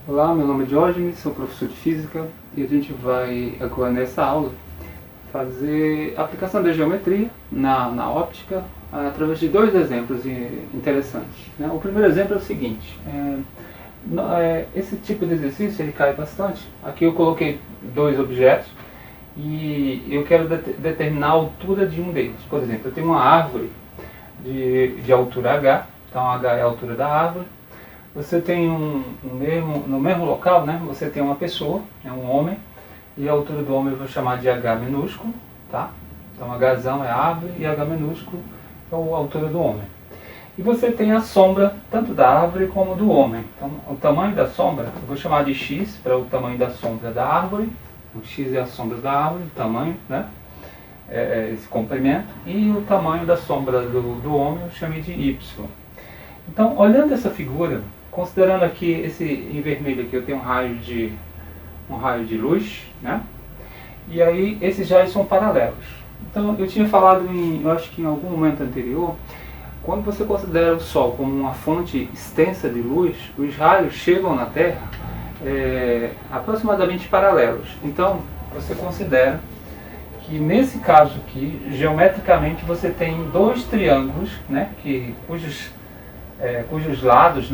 Olá, meu nome é Diógenes, sou professor de Física e a gente vai agora nessa aula fazer a aplicação da geometria na óptica através de dois exemplos interessantes. O primeiro exemplo é o seguinte, esse tipo de exercício ele cai bastante. Aqui eu coloquei dois objetos e eu quero determinar a altura de um deles. Por exemplo, eu tenho uma árvore de altura h, então h é a altura da árvore. Você tem no mesmo local, você tem uma pessoa, um homem, e a altura do homem eu vou chamar de h minúsculo, tá? Então hzão é a árvore e h minúsculo é a altura do homem. E você tem a sombra tanto da árvore como do homem. Então o tamanho da sombra, eu vou chamar de x para o tamanho da sombra da árvore. O x é a sombra da árvore, o tamanho, esse comprimento. E o tamanho da sombra do homem eu chamei de y. Então, olhando essa figura, considerando aqui em vermelho aqui, eu tenho um raio de luz, e aí esses raios são paralelos. Então, eu tinha falado, eu acho que em algum momento anterior, quando você considera o Sol como uma fonte extensa de luz, os raios chegam na Terra aproximadamente paralelos. Então, você considera que nesse caso aqui, geometricamente, você tem dois triângulos, cujos lados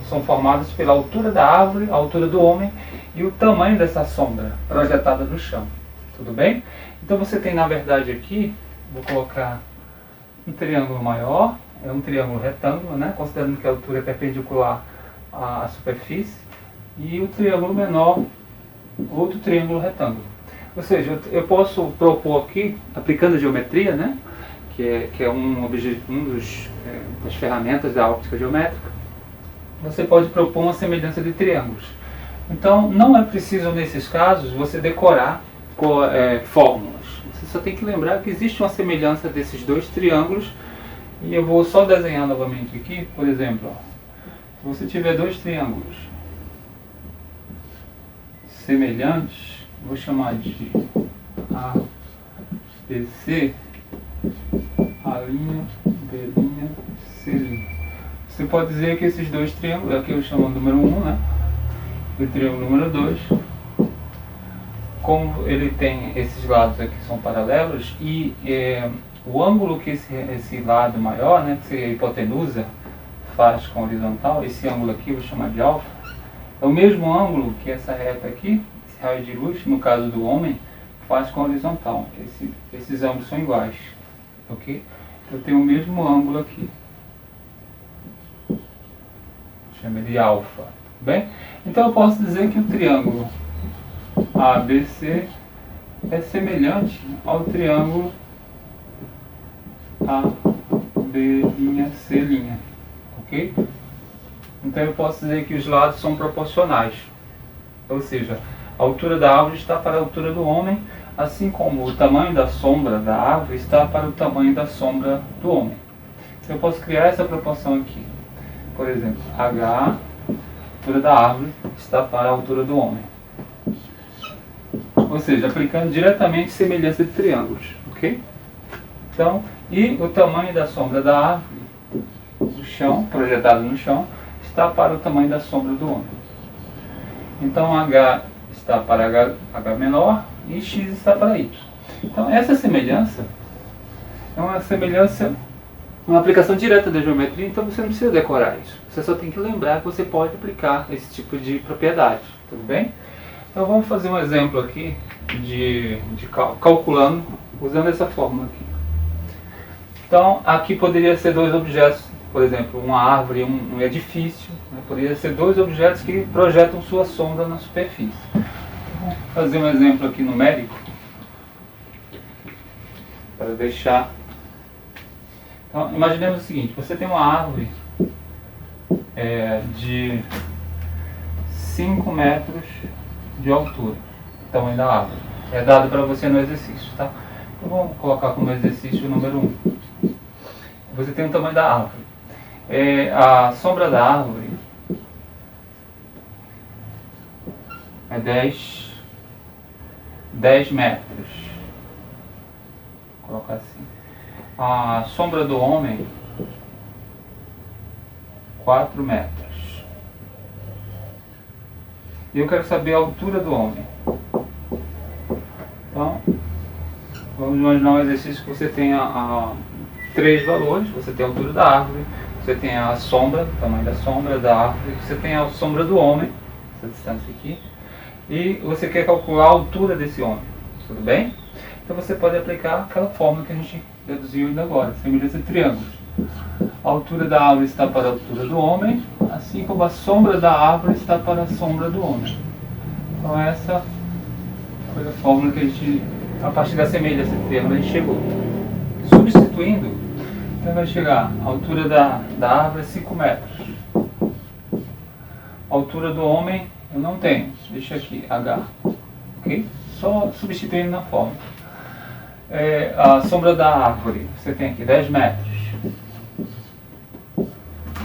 são formados pela altura da árvore, a altura do homem e o tamanho dessa sombra projetada no chão. Tudo bem? Então você tem, na verdade, aqui, vou colocar um triângulo maior, é um triângulo retângulo, considerando que a altura é perpendicular à superfície, e o triângulo menor, outro triângulo retângulo. Ou seja, eu posso propor aqui, aplicando a geometria, que é das ferramentas da óptica geométrica, você pode propor uma semelhança de triângulos. Então, não é preciso, nesses casos, você decorar fórmulas. Você só tem que lembrar que existe uma semelhança desses dois triângulos, e eu vou só desenhar novamente aqui, por exemplo, se você tiver dois triângulos semelhantes, vou chamar de ABC, A', B', C'. Você pode dizer que esses dois triângulos, aqui eu chamo o número 1, e o triângulo número 2, como ele tem esses lados aqui são paralelos, e o ângulo que esse lado maior, que seria a hipotenusa, faz com a horizontal, esse ângulo aqui eu vou chamar de alfa, é o mesmo ângulo que essa reta aqui, esse raio de luz, no caso do homem, faz com a horizontal. Esses ângulos são iguais, ok? Eu tenho o mesmo ângulo aqui, chama de alfa, bem? Então eu posso dizer que o triângulo ABC é semelhante ao triângulo ABC', ok? Então eu posso dizer que os lados são proporcionais, ou seja, a altura da árvore está para a altura do homem, assim como o tamanho da sombra da árvore está para o tamanho da sombra do homem. Então eu posso criar essa proporção aqui. Por exemplo, H, a altura da árvore, está para a altura do homem. Ou seja, aplicando diretamente semelhança de triângulos, ok? Então, e o tamanho da sombra da árvore, do chão, projetado no chão, está para o tamanho da sombra do homem. Então, H está para H menor e X está para Y. Então, essa semelhança é uma aplicação direta da geometria, então você não precisa decorar isso. Você só tem que lembrar que você pode aplicar esse tipo de propriedade, tudo bem? Então vamos fazer um exemplo aqui de calculando, usando essa fórmula aqui. Então aqui poderia ser dois objetos, por exemplo, uma árvore e um edifício, poderia ser dois objetos que projetam sua sombra na superfície. Vamos fazer um exemplo aqui numérico, para deixar. Então, imaginemos o seguinte, você tem uma árvore de 5 metros de altura, o tamanho da árvore. É dado para você no exercício, tá? Então vamos colocar como exercício o número 1. Você tem o tamanho da árvore. A sombra da árvore é 10 metros. Vou colocar assim. A sombra do homem 4 metros. E eu quero saber a altura do homem. Então, vamos imaginar um exercício que você tenha 3 valores. Você tem a altura da árvore, você tem a sombra, o tamanho da sombra da árvore, você tem a sombra do homem, essa distância aqui, e você quer calcular a altura desse homem. Tudo bem? Então você pode aplicar aquela fórmula que a gente deduziu ainda agora, semelhança de triângulos. A altura da árvore está para a altura do homem, assim como a sombra da árvore está para a sombra do homem. Então essa foi a fórmula que a gente, a partir da semelhança de triângulo, a gente chegou. Substituindo, então vai chegar a altura da árvore é 5 metros. A altura do homem eu não tenho, deixa aqui, H. Ok? Só substituindo na fórmula. A sombra da árvore, você tem aqui 10 metros.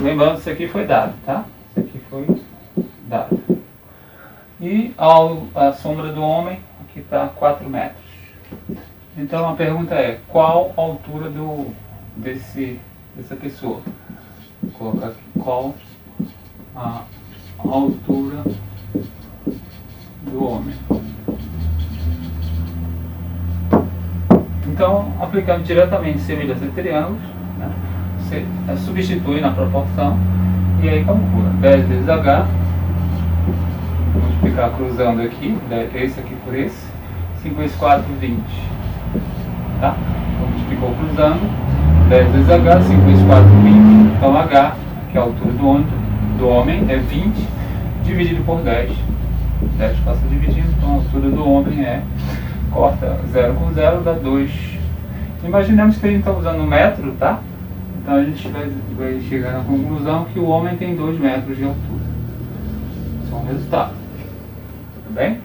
Lembrando que isso aqui foi dado, tá? Isso aqui foi dado. E a sombra do homem, aqui está 4 metros. Então a pergunta é, qual a altura dessa pessoa? Vou colocar aqui, qual a altura do homem? Então, aplicando diretamente semelhança de triângulos, né, você substitui na proporção e aí calcula 10 vezes H, vou multiplicar cruzando aqui, esse aqui por esse, 5 vezes 4, 20. Tá? Então, multiplicou cruzando, 10 vezes H, 5 vezes 4, 20. Então H, que é a altura do homem, é 20 dividido por 10. 10 passa dividindo, então a altura do homem é, corta 0 com 0, dá 2. Imaginemos que a gente está usando metro, tá? Então a gente vai chegar na conclusão que o homem tem 2 metros de altura. Esse é um resultado. Tudo bem?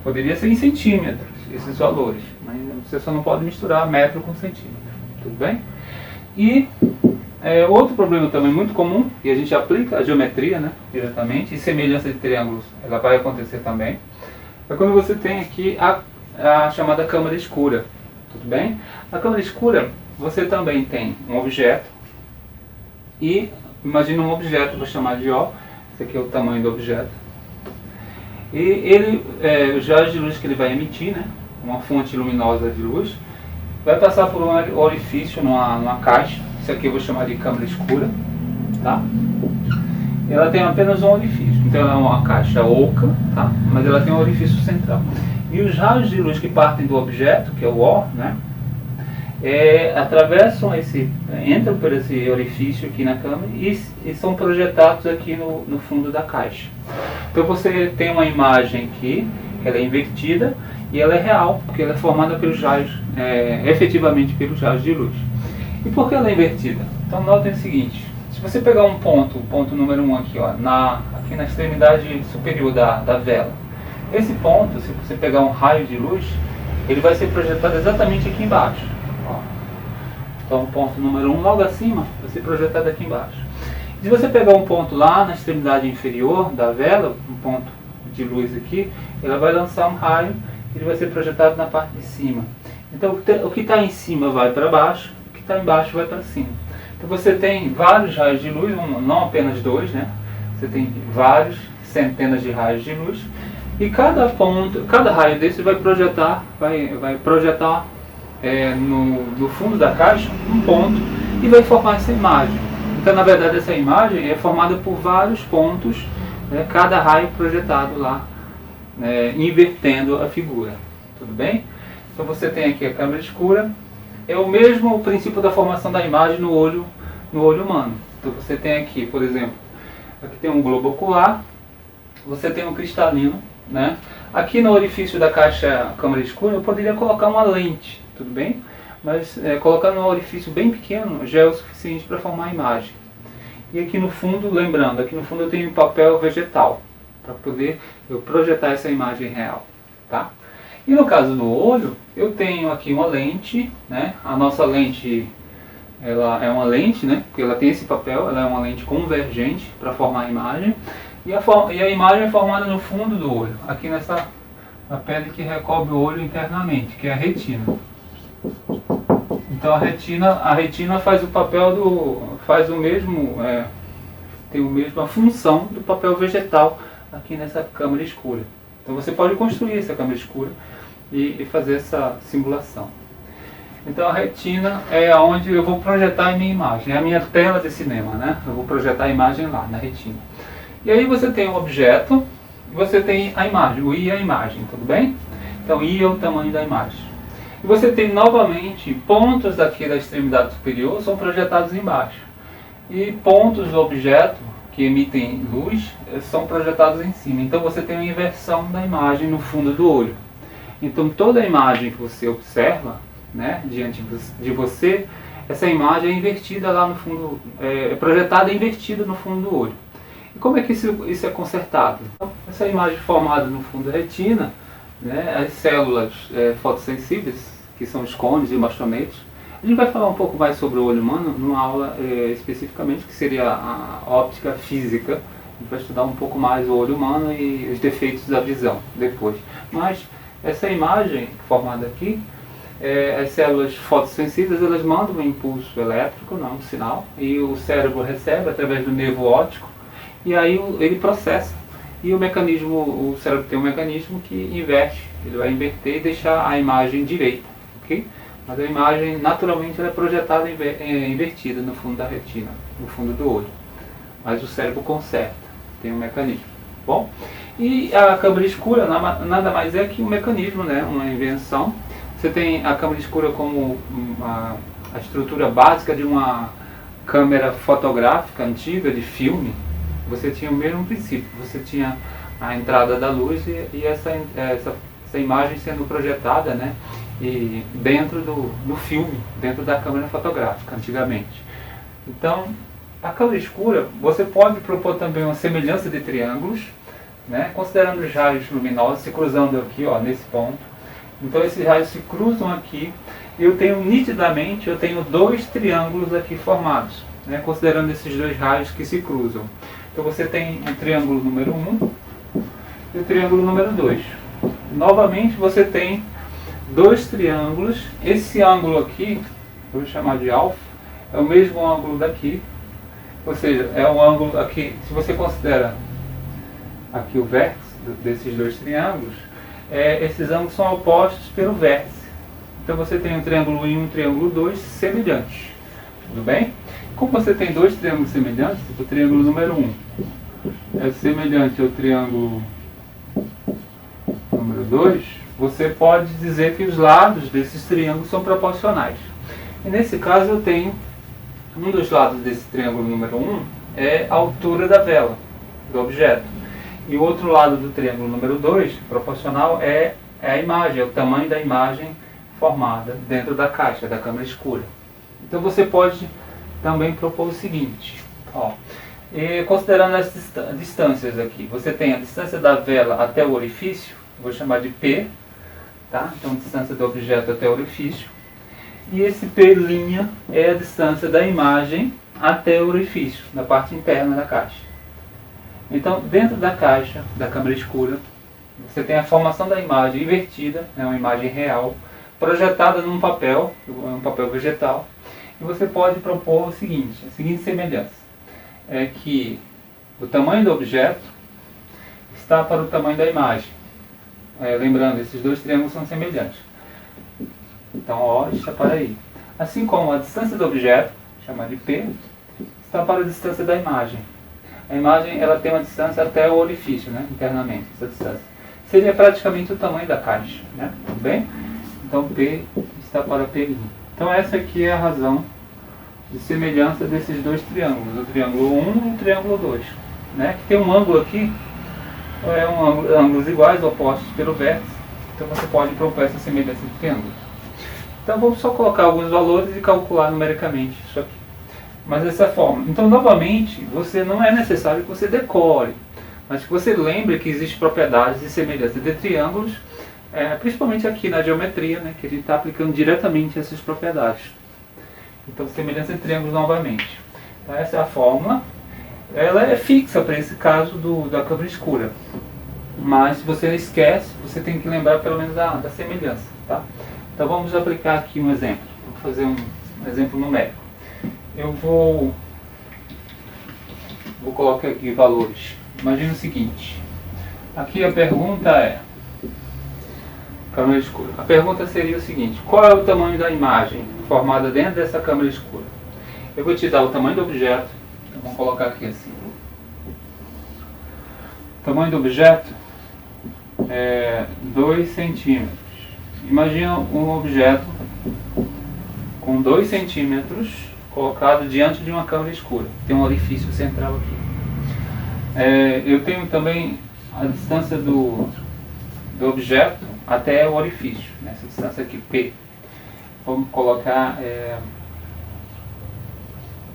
Poderia ser em centímetros, esses valores, mas você só não pode misturar metro com centímetro. Tudo bem? E outro problema também muito comum, e a gente aplica a geometria, né, diretamente, e semelhança de triângulos, ela vai acontecer também, é quando você tem aqui a chamada câmara escura. Tudo bem? A câmara escura, você também tem um objeto, e imagina um objeto, vou chamar de O, esse aqui é o tamanho do objeto, e ele, os raios de luz que ele vai emitir, né, uma fonte luminosa de luz, vai passar por um orifício numa caixa, isso aqui eu vou chamar de câmara escura, tá? Ela tem apenas um orifício, então ela é uma caixa oca, tá? Mas ela tem um orifício central. E os raios de luz que partem do objeto, que é o O, né, atravessam entram por esse orifício aqui na câmera e são projetados aqui no fundo da caixa. Então você tem uma imagem aqui, ela é invertida e ela é real, porque ela é formada pelos raios, efetivamente pelos raios de luz. E por que ela é invertida? Então notem o seguinte, se você pegar um ponto, o ponto número 1 aqui, ó, aqui na extremidade superior da vela, esse ponto, se você pegar um raio de luz, ele vai ser projetado exatamente aqui embaixo. Ó. Então o ponto número 1 logo acima vai ser projetado aqui embaixo. Se você pegar um ponto lá na extremidade inferior da vela, um ponto de luz aqui, ela vai lançar um raio e ele vai ser projetado na parte de cima. Então o que está em cima vai para baixo, o que está embaixo vai para cima. Então você tem vários raios de luz, não apenas 2, né? Você tem vários, centenas de raios de luz. E cada raio desse vai projetar no fundo da caixa um ponto e vai formar essa imagem. Então, na verdade, essa imagem é formada por vários pontos, né, cada raio projetado lá, invertendo a figura. Tudo bem? Então você tem aqui a câmara escura, é o mesmo princípio da formação da imagem no olho humano. Então você tem aqui, por exemplo, aqui tem um globo ocular, você tem um cristalino, né? Aqui no orifício da caixa câmara escura eu poderia colocar uma lente, tudo bem? Mas colocando um orifício bem pequeno já é o suficiente para formar a imagem. E aqui no fundo, lembrando, aqui no fundo eu tenho um papel vegetal para poder eu projetar essa imagem real, tá? E no caso do olho, eu tenho aqui uma lente, né? A nossa lente, ela é uma lente, né? Porque ela tem esse papel, ela é uma lente convergente para formar a imagem. E a imagem é formada no fundo do olho, aqui na pele que recobre o olho internamente, que é a retina. Então a retina faz o papel faz o mesmo tem a mesma função do papel vegetal aqui nessa câmara escura. Então você pode construir essa câmara escura e fazer essa simulação. Então a retina é onde eu vou projetar a minha imagem, é a minha tela de cinema, né? Eu vou projetar a imagem lá na retina. E aí você tem o objeto, você tem a imagem, o I é a imagem, tudo bem? Então I é o tamanho da imagem. E você tem novamente pontos daqui da extremidade superior são projetados embaixo. E pontos do objeto que emitem luz são projetados em cima. Então você tem uma inversão da imagem no fundo do olho. Então toda a imagem que você observa, né, diante de você, essa imagem é invertida lá no fundo, é projetada e invertida no fundo do olho. E como é que isso é consertado? Essa imagem formada no fundo da retina, né, as células fotossensíveis, que são os cones e bastonetes. A gente vai falar um pouco mais sobre o olho humano numa aula especificamente, que seria a óptica física. A gente vai estudar um pouco mais o olho humano e os defeitos da visão depois. Mas essa imagem formada aqui, as células fotossensíveis, elas mandam um impulso elétrico, não um sinal, e o cérebro recebe através do nervo óptico, e aí ele processa. E o cérebro tem um mecanismo que inverte, ele vai inverter e deixar a imagem direita, ok? Mas a imagem, naturalmente, ela é projetada invertida no fundo da retina, no fundo do olho. Mas o cérebro conserta, tem um mecanismo. Bom, e a câmara escura nada mais é que um mecanismo, né? Uma invenção. Você tem a câmara escura como a estrutura básica de uma câmera fotográfica antiga, de filme. Você tinha o mesmo princípio, você tinha a entrada da luz e essa imagem sendo projetada, né, e dentro do filme, dentro da câmera fotográfica, antigamente. Então, a câmera escura, você pode propor também uma semelhança de triângulos, né, considerando os raios luminosos se cruzando aqui, ó, nesse ponto. Então esses raios se cruzam aqui, e eu tenho nitidamente, dois triângulos aqui formados, né, considerando esses dois raios que se cruzam. Então você tem o triângulo número 1 e o triângulo número 2. Novamente você tem dois triângulos. Esse ângulo aqui, eu vou chamar de alfa, é o mesmo ângulo daqui. Ou seja, é um ângulo aqui, se você considera aqui o vértice desses dois triângulos, esses ângulos são opostos pelo vértice. Então você tem um triângulo 1 e um triângulo 2 semelhantes. Tudo bem? Como você tem dois triângulos semelhantes, o triângulo número 1 é semelhante ao triângulo número 2, você pode dizer que os lados desses triângulos são proporcionais. E nesse caso eu tenho um dos lados desse triângulo número 1 é a altura da vela, do objeto. E o outro lado do triângulo número 2, proporcional, é a imagem, é o tamanho da imagem formada dentro da caixa, da câmara escura. Então você pode também propor o seguinte, ó, considerando as distâncias aqui, você tem a distância da vela até o orifício, vou chamar de P, tá? Então a distância do objeto até o orifício, e esse P' é a distância da imagem até o orifício, na parte interna da caixa. Então dentro da caixa, da câmara escura, você tem a formação da imagem invertida, é uma imagem real, projetada num papel, um papel vegetal. E você pode propor a seguinte semelhança, é que o tamanho do objeto está para o tamanho da imagem. Lembrando, esses dois triângulos são semelhantes. Então, O está para I. Assim como a distância do objeto, chamada de P, está para a distância da imagem. A imagem ela tem uma distância até o orifício, né, internamente, essa distância. Seria praticamente o tamanho da caixa, né? Tudo bem? Então, P está para P'. Então essa aqui é a razão de semelhança desses dois triângulos, o triângulo 1 e o triângulo 2. Né? Que tem um ângulo aqui, ângulos iguais, opostos pelo vértice. Então você pode propor essa semelhança de triângulos. Então vamos só colocar alguns valores e calcular numericamente isso aqui. Mas dessa forma. Então novamente, não é necessário que você decore, mas que você lembre que existem propriedades de semelhança de triângulos, principalmente aqui na geometria, né, que a gente está aplicando diretamente essas propriedades. Então, semelhança de triângulos novamente. Então, essa é a fórmula. Ela é fixa para esse caso da câmara escura. Mas se você esquece, você tem que lembrar pelo menos da semelhança. Tá? Então vamos aplicar aqui um exemplo. Vou fazer um exemplo numérico. Eu vou vou colocar aqui valores. Imagina o seguinte, aqui a pergunta é, câmera escura. A pergunta seria o seguinte, qual é o tamanho da imagem formada dentro dessa câmera escura? Eu vou te dar o tamanho do objeto, então vamos colocar aqui assim. O tamanho do objeto é 2 centímetros. Imagina um objeto com 2 centímetros colocado diante de uma câmera escura. Tem um orifício central aqui. Eu tenho também a distância do objeto até o orifício, nessa distância aqui, P. Vamos colocar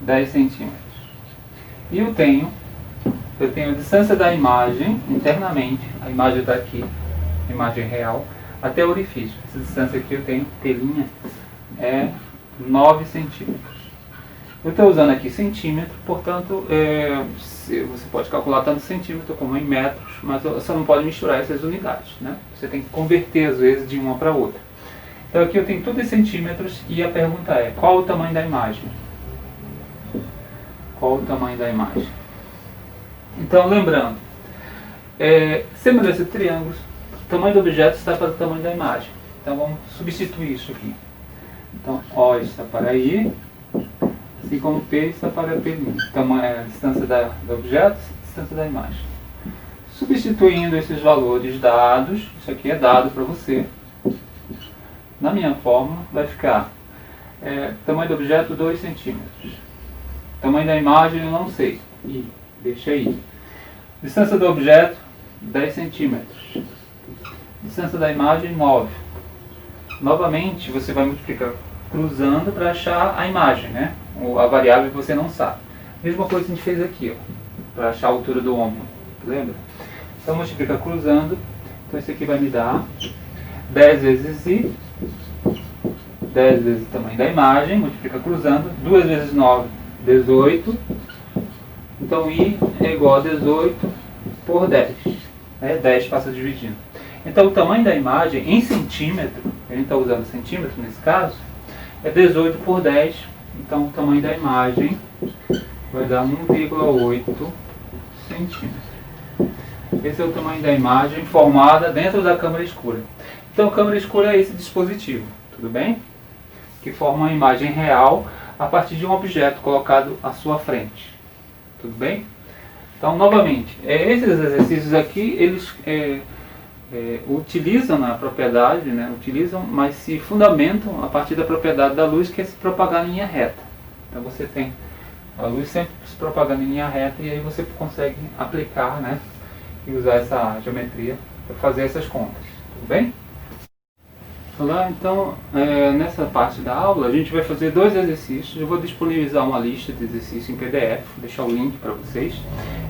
10 centímetros. E eu tenho a distância da imagem internamente, a imagem está aqui, a imagem real, até o orifício. Essa distância aqui eu tenho, telinha, é 9 centímetros. Eu estou usando aqui centímetro, portanto, você pode calcular tanto centímetro como em metros, mas você não pode misturar essas unidades, né? Você tem que converter, às vezes, de uma para outra. Então aqui eu tenho tudo em centímetros e a pergunta é, qual o tamanho da imagem? Qual o tamanho da imagem? Então, lembrando, semelhança de triângulos, o tamanho do objeto está para o tamanho da imagem. Então vamos substituir isso aqui. Então, O está para I, assim como P está para P'. Tamanho é a distância do objeto, distância da imagem. Substituindo esses valores dados, isso aqui é dado para você. Na minha fórmula vai ficar tamanho do objeto 2 centímetros. Tamanho da imagem eu não sei. I, deixa aí. Distância do objeto 10 centímetros. Distância da imagem 9. Novamente você vai multiplicar cruzando para achar a imagem, né? A variável que você não sabe. Mesma coisa que a gente fez aqui, para achar a altura do homem. Lembra? Então multiplica cruzando. Então isso aqui vai me dar 10 vezes I, 10 vezes o tamanho da imagem, multiplica cruzando, 2 vezes 9, 18. Então I é igual a 18 por 10. 10 passa dividindo. Então o tamanho da imagem em centímetro, a gente está usando centímetro nesse caso, é 18 por 10. Então o tamanho da imagem vai dar 1,8 centímetros. Esse é o tamanho da imagem formada dentro da câmera escura. Então a câmera escura é esse dispositivo, tudo bem? Que forma uma imagem real a partir de um objeto colocado à sua frente. Tudo bem? Então, novamente, esses exercícios aqui, eles utilizam na propriedade, né? Utilizam, mas se fundamentam a partir da propriedade da luz, que é se propagar em linha reta. Então você tem a luz sempre se propagando em linha reta e aí você consegue aplicar, né? E usar essa geometria para fazer essas contas. Tudo bem? Olá, então, nessa parte da aula a gente vai fazer 2 exercícios. Eu vou disponibilizar uma lista de exercícios em PDF, vou deixar o link para vocês.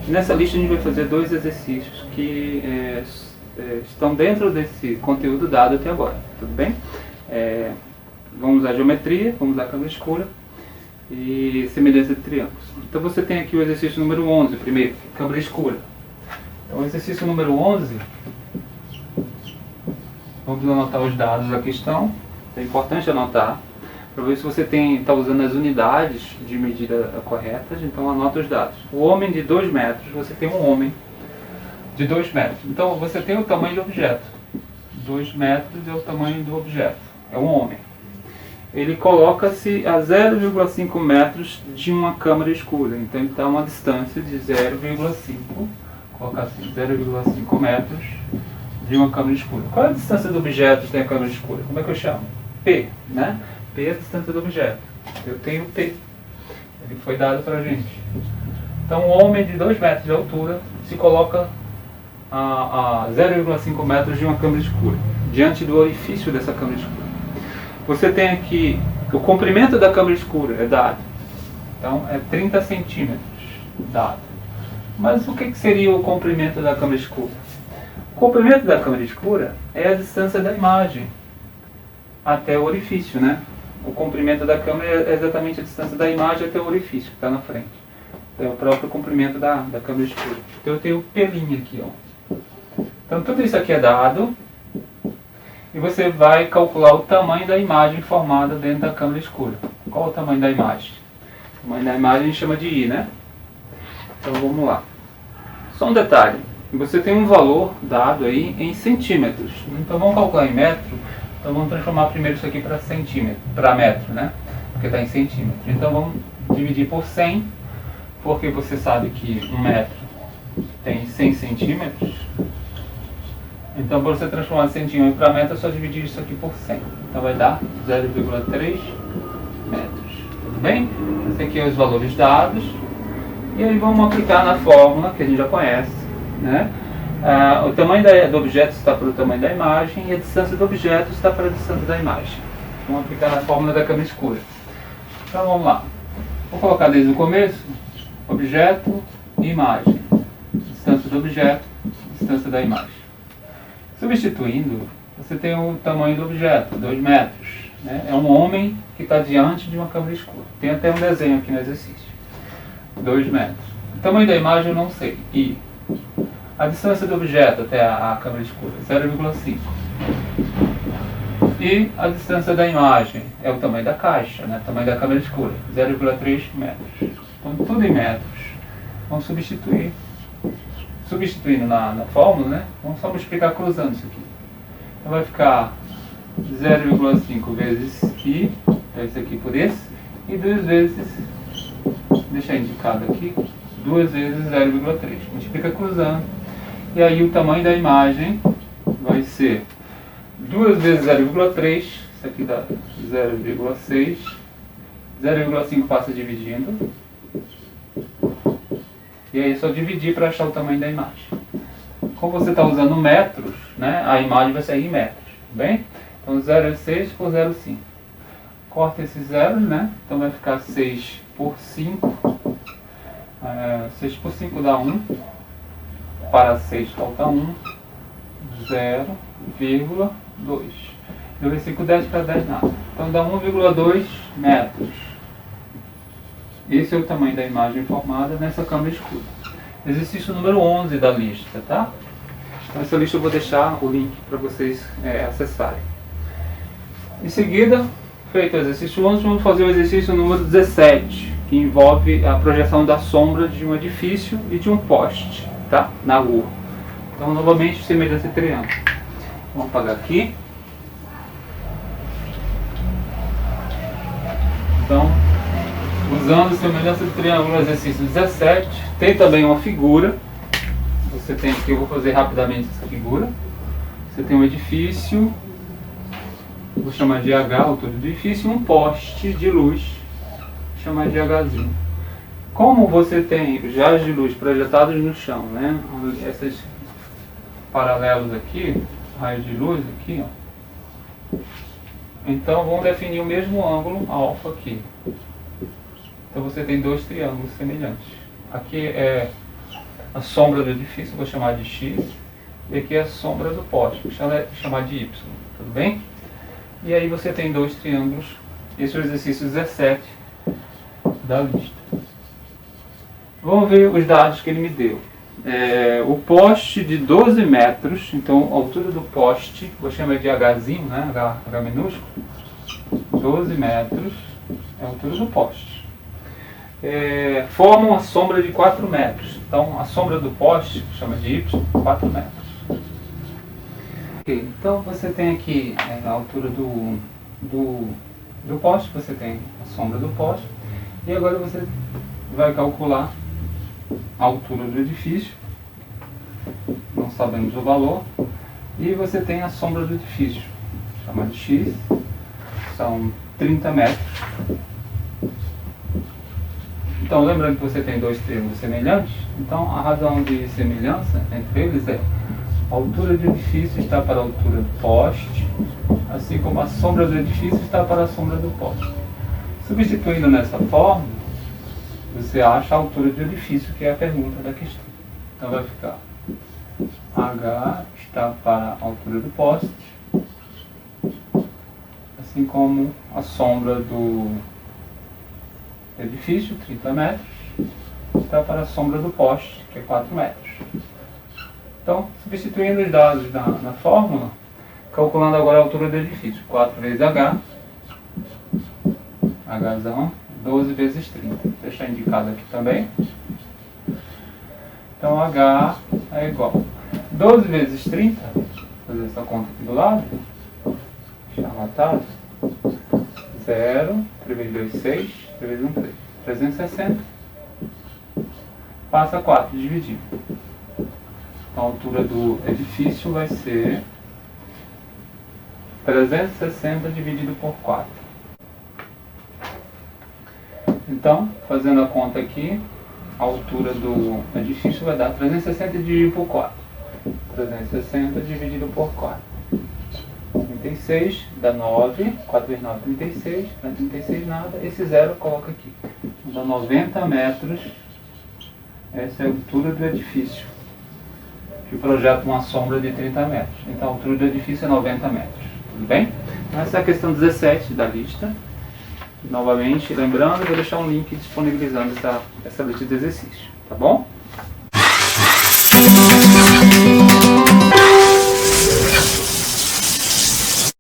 E nessa lista a gente vai fazer 2 exercícios que estão dentro desse conteúdo dado até agora, tudo bem? Vamos usar geometria, vamos usar câmera escura e semelhança de triângulos. Então você tem aqui o exercício número 11, primeiro, câmera escura. Então o exercício número 11... Vamos anotar os dados da questão, é importante anotar, para ver se você está usando as unidades de medida corretas, então anota os dados. O homem de 2 metros, você tem um homem de 2 metros, então você tem o tamanho do objeto. 2 metros é o tamanho do objeto, é um homem. Ele coloca-se a 0,5 metros de uma câmara escura, então ele está a uma distância de 0,5, colocar assim, 0,5 metros de uma câmera escura. Qual é a distância do objeto que tem a câmera escura? Como é que eu chamo? P, né? P é a distância do objeto. Eu tenho P. Ele foi dado para a gente. Então, um homem de 2 metros de altura se coloca a 0,5 metros de uma câmera escura, diante do orifício dessa câmera escura. Você tem aqui, o comprimento da câmera escura é dado. Então, é 30 centímetros dado. Mas o que seria o comprimento da câmera escura? O comprimento da câmera escura é a distância da imagem até o orifício, né? O comprimento da câmera é exatamente a distância da imagem até o orifício que está na frente. É o próprio comprimento da câmera escura. Então eu tenho o pelinho aqui, ó. Então tudo isso aqui é dado e você vai calcular o tamanho da imagem formada dentro da câmera escura. Qual é o tamanho da imagem? O tamanho da imagem a gente chama de I, né? Então vamos lá. Só um detalhe, você tem um valor dado aí em centímetros. Então vamos calcular em metro. Então vamos transformar primeiro isso aqui para centímetro, para metro, né? Porque está em centímetro. Então vamos dividir por 100, porque você sabe que um metro tem 100 centímetros. Então para você transformar centímetro para metro é só dividir isso aqui por 100. Então vai dar 0,3 metros. Tudo bem? Esse aqui é os valores dados. E aí vamos aplicar na fórmula que a gente já conhece, né? O tamanho do objeto está para o tamanho da imagem e a distância do objeto está para a distância da imagem. Vamos aplicar na fórmula da câmera escura. Então vamos lá. Vou colocar desde o começo: objeto e imagem. Distância do objeto, distância da imagem. Substituindo, você tem o tamanho do objeto, 2 metros. Né? É um homem que está diante de uma câmera escura. Tem até um desenho aqui no exercício. 2 metros. O tamanho da imagem eu não sei. E a distância do objeto até a câmera escura, 0,5. E a distância da imagem é o tamanho da caixa, né? O tamanho da câmera escura, 0,3 metros. Então tudo em metros. Vamos substituir. Substituindo na fórmula, né? Vamos só multiplicar cruzando isso aqui. Então vai ficar 0,5 vezes I, então esse aqui por esse, e 2 vezes, deixar indicado aqui, 2 vezes 0,3. Multiplica cruzando. E aí o tamanho da imagem vai ser 2 vezes 0,3, isso aqui dá 0,6, 0,5 passa dividindo. E aí é só dividir para achar o tamanho da imagem. Como você está usando metros, né, a imagem vai sair em metros, tudo bem? Então 0,6 por 0,5. Corta esses zeros, né? Então vai ficar 6 por 5. 6 por 5 dá 1. Para 6 falta 1. 0,2. 2,5, 10 para 10 nada. Então dá 1,2 metros. Esse é o tamanho da imagem formada nessa câmera escura. Exercício número 11 da lista, tá? Então essa lista eu vou deixar o link para vocês acessarem. Em seguida, feito o exercício 11, vamos fazer o exercício número 17, que envolve a projeção da sombra de um edifício e de um poste, tá? Na rua. Então, novamente, semelhança de triângulo. Vamos apagar aqui. Então, usando semelhança de triângulo no exercício 17, tem também uma figura. Você tem aqui, eu vou fazer rapidamente essa figura. Você tem um edifício, vou chamar de H, altura do edifício, e um poste de luz, vou chamar de Hzinho. Como você tem os raios de luz projetados no chão, né? Esses paralelos aqui, raios de luz aqui, ó. Então vamos definir o mesmo ângulo alfa aqui. Então você tem dois triângulos semelhantes. Aqui é a sombra do edifício, vou chamar de X, e aqui é a sombra do poste, vou chamar de Y, tudo bem? E aí você tem dois triângulos. Esse é o exercício 17 da lista. Vamos ver os dados que ele me deu. O poste de 12 metros, então a altura do poste, vou chamar de Hzinho, né? H minúsculo, 12 metros é a altura do poste. Forma uma sombra de 4 metros. Então a sombra do poste, chama de Y, 4 metros. Okay, então você tem aqui a altura do poste, você tem a sombra do poste, e agora você vai calcular a altura do edifício, não sabemos o valor, e você tem a sombra do edifício, chama de X, são 30 metros. Então, lembrando que você tem dois triângulos semelhantes, então a razão de semelhança entre eles é a altura do edifício está para a altura do poste, assim como a sombra do edifício está para a sombra do poste. Substituindo nessa fórmula, você acha a altura do edifício, que é a pergunta da questão. Então vai ficar H está para a altura do poste, assim como a sombra do edifício, 30 metros, está para a sombra do poste, que é 4 metros. Então, substituindo os dados na fórmula, calculando agora a altura do edifício, 4 vezes H, Hzão, 12 vezes 30. Vou deixar indicado aqui também. Então H é igual a 12 vezes 30, vou fazer essa conta aqui do lado, deixar anotado, 0, 3 vezes 2, 6, 3 vezes 1, 3, 360, passa 4, dividir. Então a altura do edifício vai ser 360 dividido por 4. Então, fazendo a conta aqui, a altura do edifício vai dar 360 dividido por 4. 360 dividido por 4. 36 dá 9. 4 vezes 9, 36. Não é 36 nada. Esse zero coloca aqui. Dá 90 metros. Essa é a altura do edifício. Que projeta uma sombra de 30 metros. Então a altura do edifício é 90 metros. Tudo bem? Essa é a questão 17 da lista. Novamente, lembrando, eu vou deixar um link disponibilizando essa lista de exercício. Tá bom?